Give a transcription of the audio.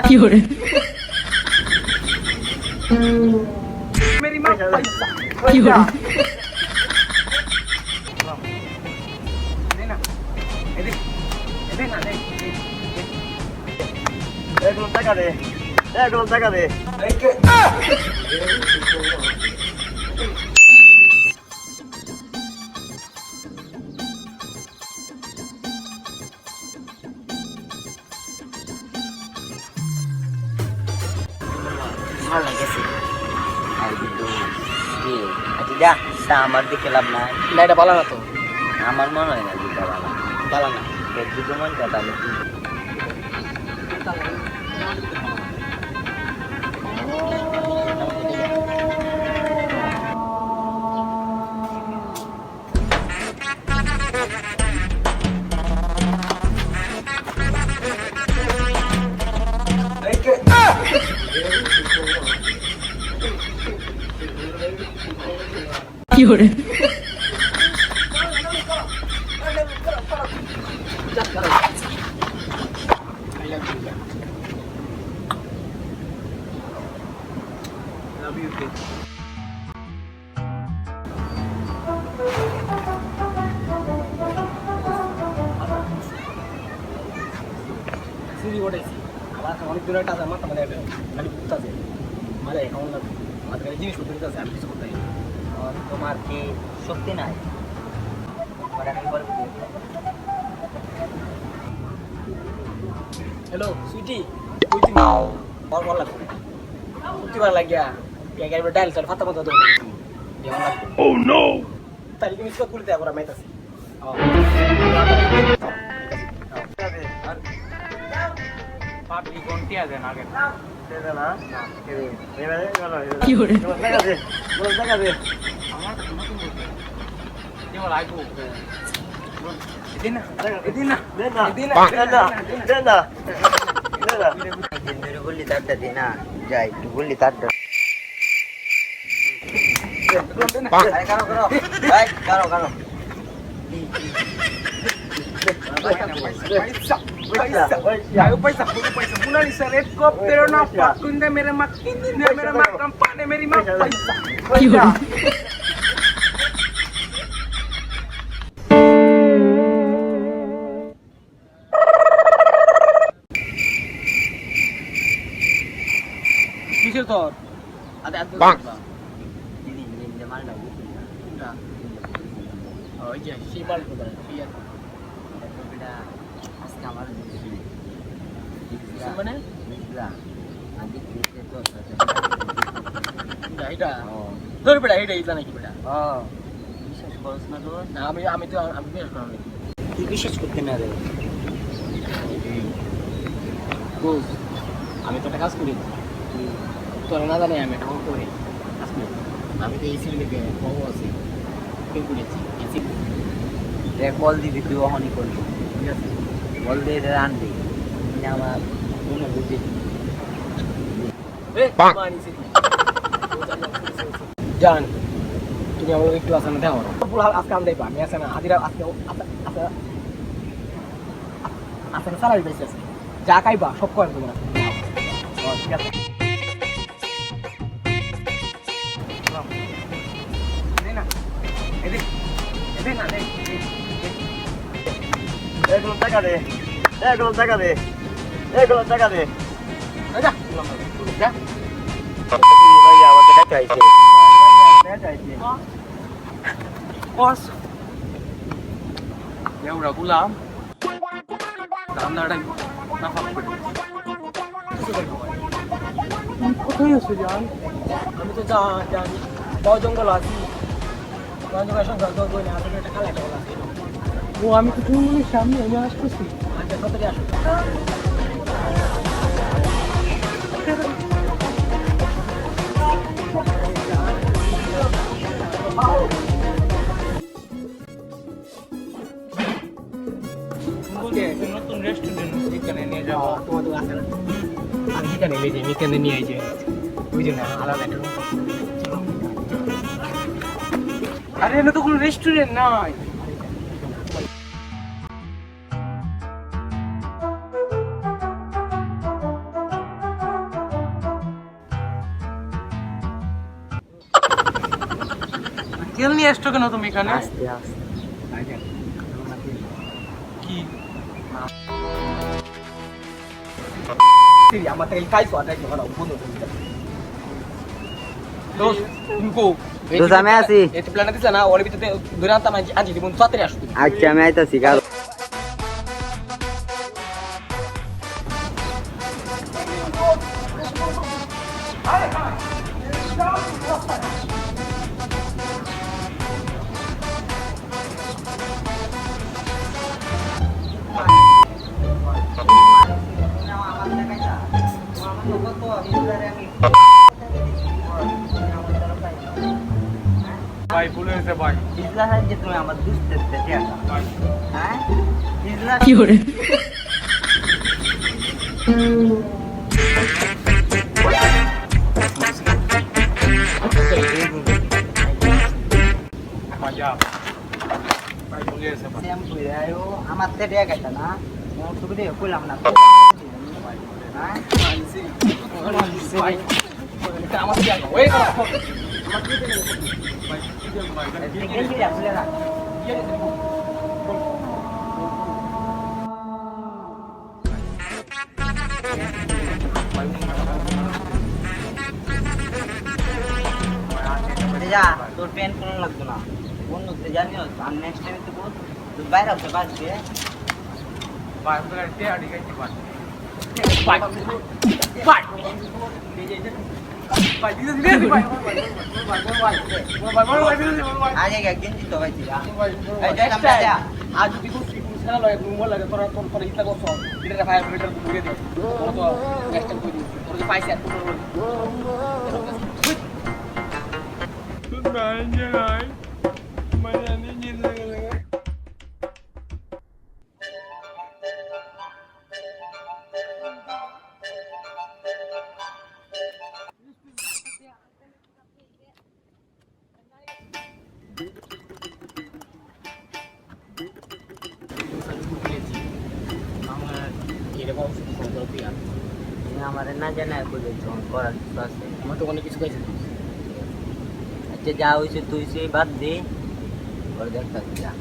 কি করে मेरी माँ কি করে देना देना दे এগুলো টাকা দে এগুলো টাকা দে ভালো লাগছে আর কিন্তু কি আচ্ছা যা তা আমার দিকে লাভ নাই না এটা ভালো না তো আমার মনে হয় না দুটা ভালো ভালো না দুটো মন কথা আমি কি করে love you too সিরি ওটাইছি আমার অনেক দূরে একটা আছে আমার মানে খালি বুঝতে আছে মানে অ্যাকাউন্ট লাগবে আমার কাছে জিনিসপত্র দিতে আছে আমি কিছু করতে তোমার কি শক্তি নাই হ্যালো সুইটি কই তুমি বল বল লাগবে সত্যি ভালো লাগিয়া এগারে ডাইল চল ফাতা মতো দেবো দেওয়া লাগবে ও নো তাই তুমি সব খুলতে আবার মাইতাছি পাবলি কোনটি আছে না আগে দে না এবারে কি করে টাকা দে বল টাকা দে আমার কি বল আইবো এদিনা এদিনা দে না এদিনা দে না দে না দে না দিন ধরে বললি তারটা দি না যাই একটু বললি তারটা আরে কারো কারো ভাই কারো কারো पैसा पुनारी सर एक कप तेरे ना पाकुंदे मेरे माँ 3 दिन में मेरे माँ कंपाने मेरी माँ पैसा কি করে किशोर तोर आते आते দিদি নিন্দে মাল না ना ओ ये सीमाल को दे ये এটা আজকে আমার মানে বুঝলা আজকে দিতে তো এটা তোর বেটা এটা ইলা নাকি বেটা বিশ্বাস করছ না তো না আমি তো আমি বিশ্বাস করি না তুই বিশ্বাস করতে না রে বুঝ আমি তো একটা কাজ করি তোর না জানি আমি এটা করি কাজ করি আমি তো এই সিরিজে বউ আছি কি করেছি এসি রে কল দিবি তুই ওখানে করবি ঠিক আছে বল দিয়ে আনবি না আমার মনে বুঝি জান তুমি আমাকে একটু আসানো দাও পুরো আজকে আমি দেবো আমি আসে না হাজিরা আজকে আসে না সারাই বেশি আছে যা খাইবা সব করে দেবো না ঠিক আছে এগুলো টাকা দে এগুলো টাকা দে এগুলো টাকা দে যা যা ভাই আমাকে টাকা চাইছে বস एवढा गुलाम रामनाडा ना কোথায় আছো জান আমি তো জানি বড় জঙ্গল আছি বড় জঙ্গল সংখ্যা তো বই না আসলে একটা খালা একটা বলা ও আমি তো তুমি সামনে আমি আসতেছি আচ্ছা কতটি আসো নতুন রেস্টুরেন্ট এখানে নিয়ে যাবো তোমাদের আছে না আমি এখানে নিয়ে যাই এখানে নিয়ে যাই বুঝি না আলাদা একটা আরে না তো কোনো রেস্টুরেন্ট নাই তেল নিয়ে আসছো কেন তুমি এখানে আস্তে আস্তে কি আমার থেকে খাইছো আর একটু ভালো বন্ধু দোস্ত তুমি কো দোস্ত, আমি আছি। এটা প্ল্যান দিছ না ওর ভিতরে ধরে আনতাম আনছি দিব তাড়াতাড়ি আসো তুমি আচ্ছা আমি আইতাছি কাল ভাই ভুল হয়েছে ভাই পিছলা সাহায্যে তুমি আমার দুষ্টের দেখা হ্যাঁ পিছলা Fiore. মজা ভাই ভুল হয়েছে ভাই সেম কইরা আয়ো আমার তে দেখা গেছে না মোর তো দিয়ে কইলাম না হ্যাঁ ভাই এটা আমার কি ওই গেঞ্জি খুলে রাখ যা তোর পেন কোনো লাগতো না বন্ধুতে জানিও আর নেক্সট টাইম তো বল তুই বাইরে হতে পারবি ভাই তোরা তে আড়ি গাইতে ভাই ভাই ভাই ভাই দিদি দিদি ভাই আজ একদিন দিত ভাই ভাই যা আজ যদি কোন খেলা লয় মোবাইল লাগে তোরা তোর পরে ইচ্ছা করছ এটা ভাই মিটার বুঝিয়ে দিও তোর তো নেক্সট টাইম কই দিও তোর যে পাইছে আর আমার না জানা করে করার কিছু আছে আমার তো অনেক কিছু কইছে আচ্ছা যা হয়েছে তুই সেই বাদ দে ওর দেখতে যা